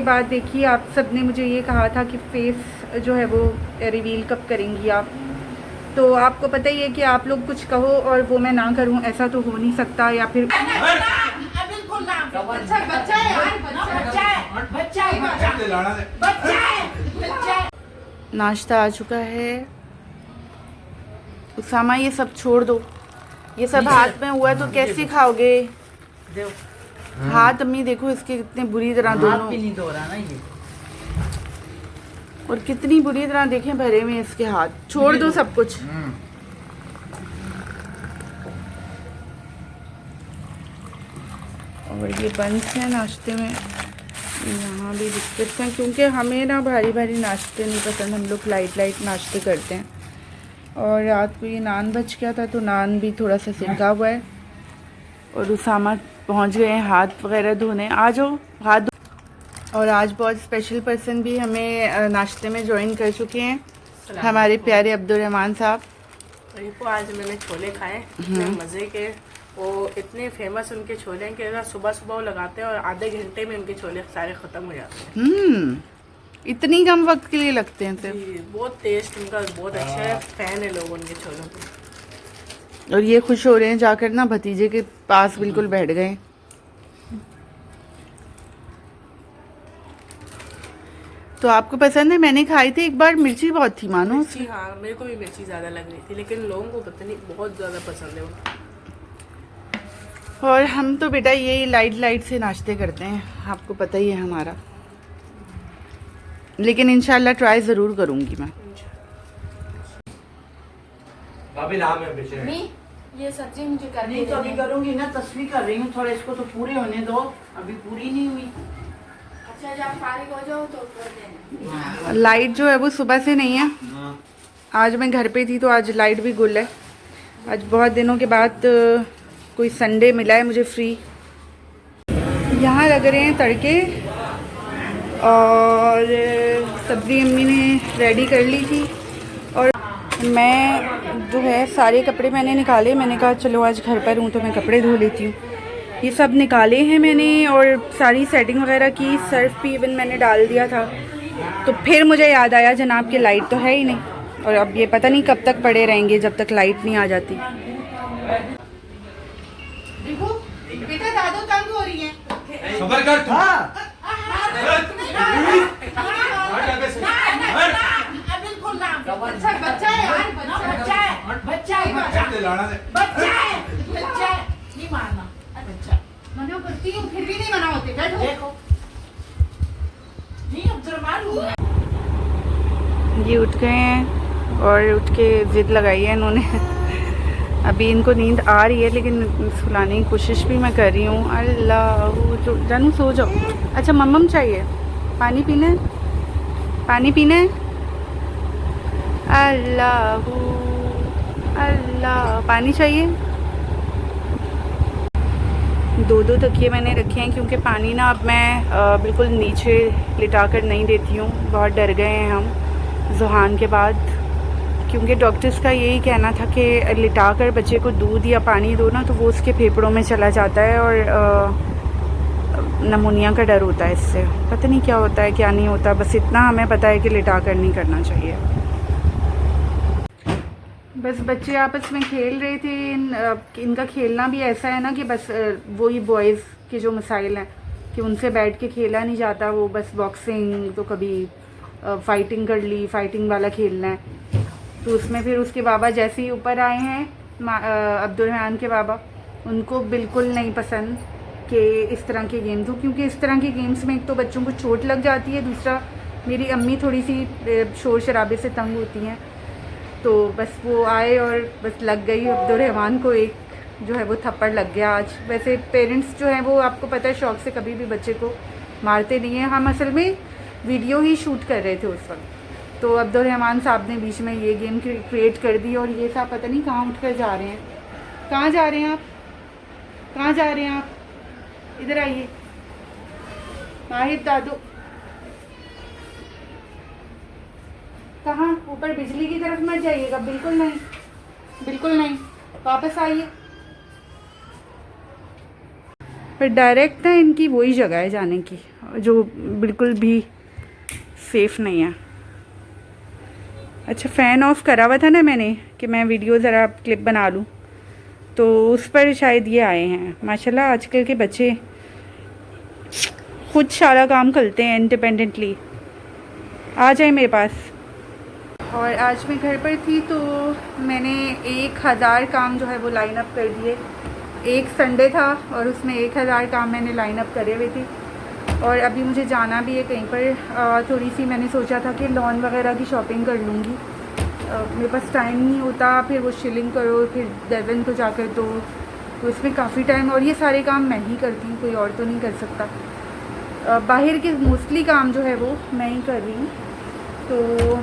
बाद देखिए, आप सब ने मुझे ये कहा था कि फेस जो है वो रिवील कब करेंगी आप। तो आपको पता ही है कि आप लोग कुछ कहो और वो मैं ना करूं, ऐसा तो हो नहीं सकता। या फिर नाश्ता आ चुका है। उसामा ये सब छोड़ दो, ये सब हाथ में हुआ तो कैसे खाओगे? हाथ अम्मी देखो इसके कितने बुरी तरह दोनों, नहीं धो रहा ना ये, और कितनी बुरी तरह देखें भरे में इसके हाथ। छोड़ दो सब कुछ। और ये बंस है नाश्ते में, यहाँ भी बिस्किट्स हैं, क्योंकि हमें ना भारी भारी नाश्ते नहीं पसंद, हम लोग लाइट लाइट नाश्ते करते हैं। और रात को ये नान बच गया था तो नान भी थोड़ा सा सिका हुआ है। और उसामा पहुँच गए हैं हाथ वगैरह धोने। आ जाओ हाथ धो। और आज बहुत स्पेशल पर्सन भी हमें नाश्ते में ज्वाइन कर चुके हैं, हमारे प्यारे अब्दुर्रहमान साहब। तो आज मैंने छोले खाए, इतने मज़े के। वो इतने फेमस उनके छोले हैं कि अगर सुबह सुबह वो लगाते हैं और आधे घंटे में उनके छोले सारे ख़त्म हो जाते हैं। इतनी कम वक्त के लिए लगते हैं सिर्फ। बहुत टेस्ट उनका बहुत अच्छा है, फ़ैन है लोग उनके छोलों के। और ये खुश हो रहे हैं जाकर ना, भतीजे के पास बिल्कुल बैठ गए। तो आपको पसंद है? मैंने खाई थी एक बार, मिर्ची बहुत थी मानो। मिर्ची, हाँ मेरे को भी मिर्ची ज़्यादा लग रही थी, लेकिन लोगों को पता नहीं बहुत ज़्यादा पसंद है वो। और हम तो बेटा यही लाइट लाइट से नाश्ते करते हैं, आपको पता ही है हमारा। लेकिन इंशाल्लाह ट्राई ज़रूर करूँगी मैं। ये सब्जी मुझे करनी नहीं तो अभी करूँगी ना, तस्वीर कर रही हूँ, थोड़ा इसको तो पूरे होने दो, अभी पूरी नहीं हुई। अच्छा जब फारिग हो जाओ तो कर देना। लाइट जो है वो सुबह से नहीं है। आज मैं घर पे थी तो आज लाइट भी गुल है। आज बहुत दिनों के बाद कोई संडे मिला है मुझे फ्री। यहाँ लग रहे हैं तड़के, और सब्ज़ी अम्मी ने रेडी कर ली थी। और मैं जो है सारे कपड़े मैंने निकाले, मैंने कहा चलो आज घर पर हूँ तो मैं कपड़े धो लेती हूँ। ये सब निकाले हैं मैंने और सारी सेटिंग वगैरह की, सर्फ भी इवन मैंने डाल दिया था। तो फिर मुझे याद आया जनाब कि लाइट तो है ही नहीं, और अब ये पता नहीं कब तक पड़े रहेंगे जब तक लाइट नहीं आ जाती। देखो बेटा दादू तंग हो रही है। सबर कर तू। बच्चा है यार, बच्चा है, नहीं मारना। अच्छा मना करती हूँ फिर भी नहीं मना होते। देखो नहीं अब ये उठ गए हैं और उठ के जिद लगाई है इन्होंने। अभी इनको नींद आ रही है लेकिन सुलाने की कोशिश भी मैं कर रही हूँ। अल्लाह जानू सो जाओ। अच्छा मम्मम चाहिए, पानी पीना है, पानी पीना है। अल्लाह अल्लाह पानी चाहिए। दो दो तकिए मैंने रखे हैं क्योंकि पानी ना अब मैं बिल्कुल नीचे लिटा कर नहीं देती हूँ। बहुत डर गए हैं हम ज़ुहान के बाद, क्योंकि डॉक्टर्स का यही कहना था कि लिटा कर बच्चे को दूध या पानी दो ना तो वो उसके फेफड़ों में चला जाता है और नमूनिया का डर होता है इससे। पता नहीं क्या होता है क्या नहीं होता, बस इतना हमें पता है कि लिटा कर नहीं करना चाहिए। बस बच्चे आपस में खेल रहे थे। इनका खेलना भी ऐसा है ना कि बस वही बॉयज़ के जो मसाइल हैं कि उनसे बैठ के खेला नहीं जाता। वो बस बॉक्सिंग तो कभी फ़ाइटिंग कर ली, फ़ाइटिंग वाला खेलना है। तो उसमें फिर उसके बाबा जैसे ही ऊपर आए हैं, अब्दुर्रहमान के बाबा, उनको बिल्कुल नहीं पसंद कि इस तरह के गेम्स हो, क्योंकि इस तरह के गेम्स में एक तो बच्चों को चोट लग जाती है, दूसरा मेरी अम्मी थोड़ी सी शोर शराबे से तंग होती हैं। तो बस वो आए और बस लग गई अब्दुर्रहमान को एक जो है वो थप्पड़ लग गया आज। वैसे पेरेंट्स जो हैं वो आपको पता है शौक़ से कभी भी बच्चे को मारते नहीं हैं। हम असल में वीडियो ही शूट कर रहे थे उस वक्त, तो अब्दुर्रहमान साहब ने बीच में ये गेम क्रिएट कर दी और ये साहब पता नहीं कहाँ उठ कर जा रहे हैं। कहाँ जा रहे हैं आप? कहाँ जा रहे हैं आप? इधर आइए माहिर दादू। कहाँ? ऊपर बिजली की तरफ मत जाइएगा, बिल्कुल नहीं, बिल्कुल नहीं, वापस आइए। पर डायरेक्ट ना इनकी वही जगह है जाने की, जो बिल्कुल भी सेफ़ नहीं है। अच्छा, फ़ैन ऑफ करा हुआ था ना मैंने कि मैं वीडियो ज़रा क्लिप बना लूँ, तो उस पर शायद ये आए हैं। माशाल्लाह आजकल के बच्चे खुद सारा काम करते हैं इंडिपेंडेंटली। आ जाए मेरे पास। और आज मैं घर पर थी तो मैंने 1000 काम जो है वो लाइन अप कर दिए। एक संडे था और उसमें 1000 काम मैंने लाइन अप करे हुए थे। और अभी मुझे जाना भी है कहीं पर। थोड़ी सी मैंने सोचा था कि लॉन वगैरह की शॉपिंग कर लूँगी। मेरे पास टाइम नहीं होता, फिर वो शिलिंग करो, फिर डेवन को जाकर तो इसमें काफ़ी टाइम, और ये सारे काम मैं ही करती हूँ, कोई और तो नहीं कर सकता। बाहर के मोस्टली काम जो है वो मैं ही कर रही हूँ, तो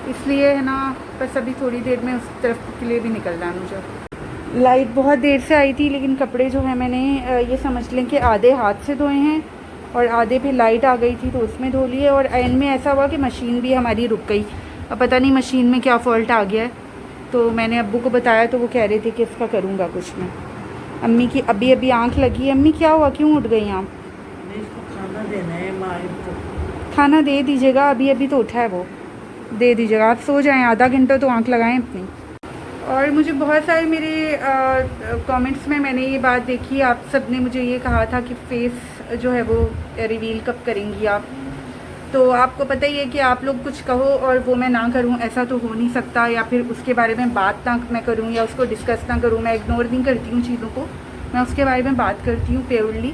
इसलिए है ना, बस अभी थोड़ी देर में उस तरफ के लिए भी निकलना है मुझे। लाइट बहुत देर से आई थी, लेकिन कपड़े जो है मैंने ये समझ लें कि आधे हाथ से धोए हैं और आधे पे लाइट आ गई थी तो उसमें धो लिए। और एंड में ऐसा हुआ कि मशीन भी हमारी रुक गई। अब पता नहीं मशीन में क्या फ़ॉल्ट आ गया है, तो मैंने अब्बू को बताया तो वो कह रहे थे कि इसका करूँगा कुछ मैं। अम्मी की अभी आँख लगी है। अम्मी क्या हुआ, क्यों उठ गई आप? खाना देना है माई को। खाना दे दीजिएगा, अभी तो उठा है वो, दे दीजिएगा। आप सो जाएं, आधा घंटा तो आँख लगाएं अपनी। और मुझे बहुत सारे मेरे कमेंट्स में मैंने ये बात देखी, आप सब ने मुझे ये कहा था कि फेस जो है वो रिवील कब करेंगी आप। तो आपको पता ही है कि आप लोग कुछ कहो और वो मैं ना करूं, ऐसा तो हो नहीं सकता। या फिर उसके बारे में बात ना मैं करूं या उसको डिस्कस ना करूं। मैं इग्नोर नहीं करती हूँ चीज़ों को, मैं उसके बारे में बात करती हूँ प्योरली।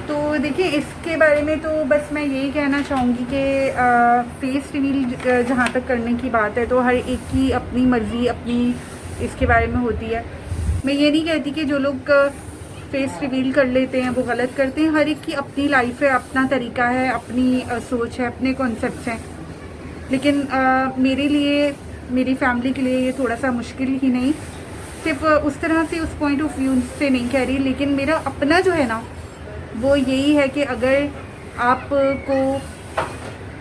तो देखिए, इसके बारे में तो बस मैं यही कहना चाहूँगी कि फेस रिवील जहाँ तक करने की बात है तो हर एक की अपनी मर्ज़ी, अपनी इसके बारे में होती है। मैं ये नहीं कहती कि जो लोग फेस रिवील कर लेते हैं वो गलत करते हैं। हर एक की अपनी लाइफ है, अपना तरीका है, अपनी सोच है, अपने कॉन्सेप्ट्स हैं। लेकिन मेरे लिए, मेरी फैमिली के लिए ये थोड़ा सा मुश्किल ही नहीं, सिर्फ उस तरह से, उस पॉइंट ऑफ व्यू से नहीं कह रही, लेकिन मेरा अपना जो है ना वो यही है कि अगर आपको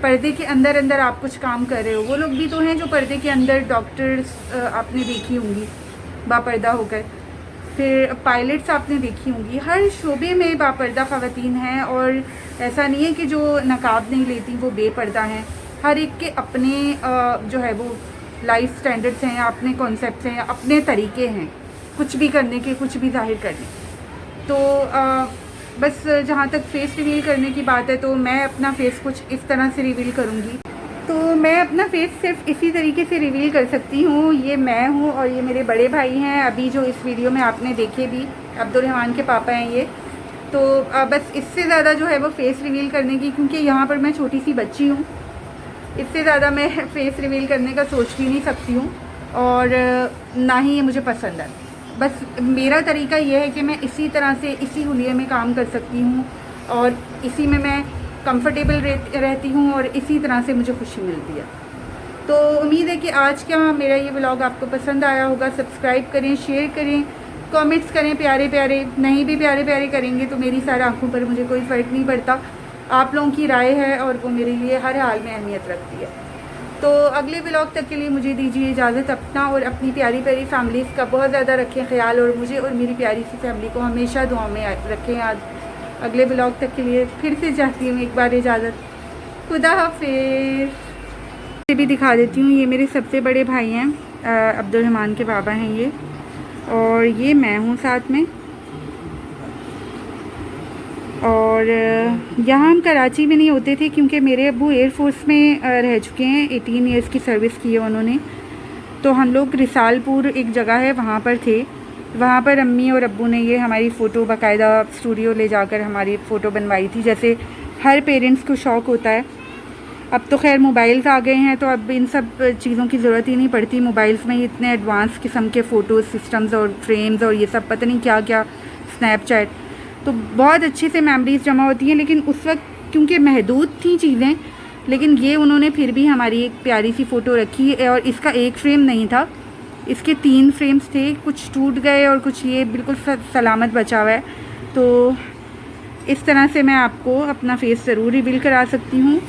पर्दे के अंदर आप कुछ काम कर रहे हो, वो लोग भी तो हैं जो पर्दे के अंदर, डॉक्टर्स आपने देखी होंगी बापर्दा होकर, फिर पायलट्स आपने देखी होंगी, हर शोबे में बापर्दा ख़वातीन हैं। और ऐसा नहीं है कि जो नकाब नहीं लेती वो बेपर्दा हैं। हर एक के अपने जो है वो लाइफ स्टैंडर्ड्स हैं, अपने कॉन्सेप्ट्स हैं, अपने तरीके हैं कुछ भी करने के, कुछ भी जाहिर करने। तो बस जहाँ तक फेस रिवील करने की बात है तो मैं अपना फेस कुछ इस तरह से रिवील करूँगी। तो मैं अपना फेस सिर्फ इसी तरीके से रिवील कर सकती हूँ। ये मैं हूँ और ये मेरे बड़े भाई हैं, अभी जो इस वीडियो में आपने देखे भी, अब्दुर्रहमान के पापा हैं ये। तो बस इससे ज़्यादा जो है वो फेस रिवील करने की, क्योंकि यहाँ पर मैं छोटी सी बच्ची हूँ, इससे ज़्यादा मैं फेस रिवील करने का सोच भी नहीं सकती हूँ और ना ही ये मुझे पसंद है। बस मेरा तरीका ये है कि मैं इसी तरह से, इसी हुलिये में काम कर सकती हूँ और इसी में मैं कंफर्टेबल रहती हूँ और इसी तरह से मुझे खुशी मिलती है। तो उम्मीद है कि आज का मेरा ये व्लॉग आपको पसंद आया होगा। सब्सक्राइब करें, शेयर करें, कमेंट्स करें प्यारे प्यारे। नहीं भी प्यारे प्यारे करेंगे तो मेरी सारी आंखों पर मुझे कोई फ़र्क नहीं पड़ता। आप लोगों की राय है और वो मेरे लिए हर हाल में अहमियत रखती है। तो अगले व्लॉग तक के लिए मुझे दीजिए इजाज़त। अपना और अपनी प्यारी प्यारी फैमिलीज़ का बहुत ज़्यादा रखें ख्याल और मुझे और मेरी प्यारी सी फैमिली को हमेशा दुआ में रखें। आज अगले व्लॉग तक के लिए फिर से चाहती हूँ एक बार इजाज़त। खुदा हाफिज़। भी दिखा देती हूँ, ये मेरे सबसे बड़े भाई हैं, अब्दुर्रहमान के बाबा हैं ये, और ये मैं हूँ साथ में। और यहाँ हम कराची में नहीं होते थे क्योंकि मेरे अब्बू एयरफोर्स में रह चुके हैं, 18 ईयर्स की सर्विस की है उन्होंने। तो हम लोग रिसालपुर एक जगह है वहाँ पर थे। वहाँ पर अम्मी और अब्बू ने ये हमारी फ़ोटो बाकायदा स्टूडियो ले जाकर हमारी फ़ोटो बनवाई थी, जैसे हर पेरेंट्स को शौक़ होता है। अब तो खैर मोबाइल्स आ गए हैं तो अब इन सब चीज़ों की ज़रूरत ही नहीं पड़ती। मोबाइल्स में इतने एडवांस किस्म के फ़ोटो सिस्टम्स और फ्रेम्स और ये सब पता नहीं क्या क्या, स्नैपचैट, तो बहुत अच्छे से मेमोरीज़ जमा होती हैं। लेकिन उस वक्त क्योंकि महदूद थी चीज़ें, लेकिन ये उन्होंने फिर भी हमारी एक प्यारी सी फ़ोटो रखी। और इसका एक फ्रेम नहीं था, इसके 3 फ्रेम्स थे, कुछ टूट गए और कुछ ये बिल्कुल सलामत बचा हुआ है। तो इस तरह से मैं आपको अपना फेस ज़रूर रिवील करा सकती हूँ।